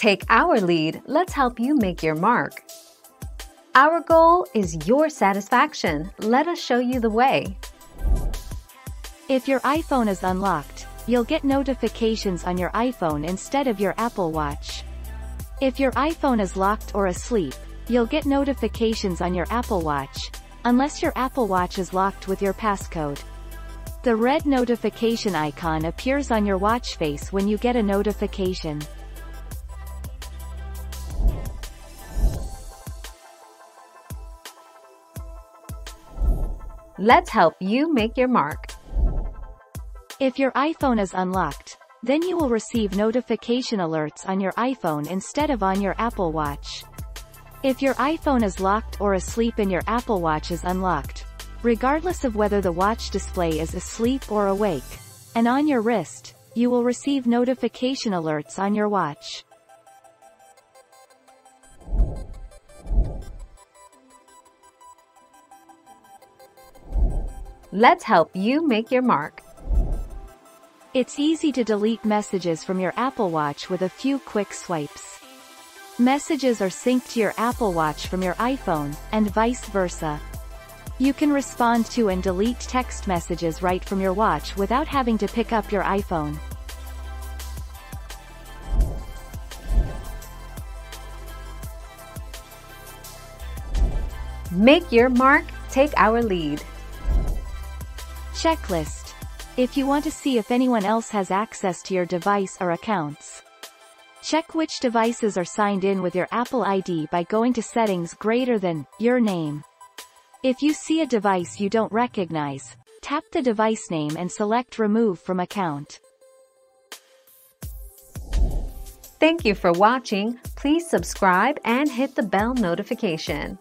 Take our lead, let's help you make your mark. Our goal is your satisfaction. Let us show you the way. If your iPhone is unlocked, you'll get notifications on your iPhone instead of your Apple Watch. If your iPhone is locked or asleep, you'll get notifications on your Apple Watch, unless your Apple Watch is locked with your passcode. The red notification icon appears on your watch face when you get a notification. Let's help you make your mark. If your iPhone is unlocked, then you will receive notification alerts on your iPhone instead of on your Apple Watch. If your iPhone is locked or asleep and your Apple Watch is unlocked, regardless of whether the watch display is asleep or awake, and on your wrist, you will receive notification alerts on your watch. Let's help you make your mark. It's easy to delete messages from your Apple Watch with a few quick swipes. Messages are synced to your Apple Watch from your iPhone, and vice versa. You can respond to and delete text messages right from your watch without having to pick up your iPhone. Make your mark, take our lead. Checklist. If you want to see if anyone else has access to your device or accounts, check which devices are signed in with your Apple ID by going to Settings greater than your name. If you see a device you don't recognize, tap the device name and select Remove from Account. Thank you for watching. Please subscribe and hit the bell notification.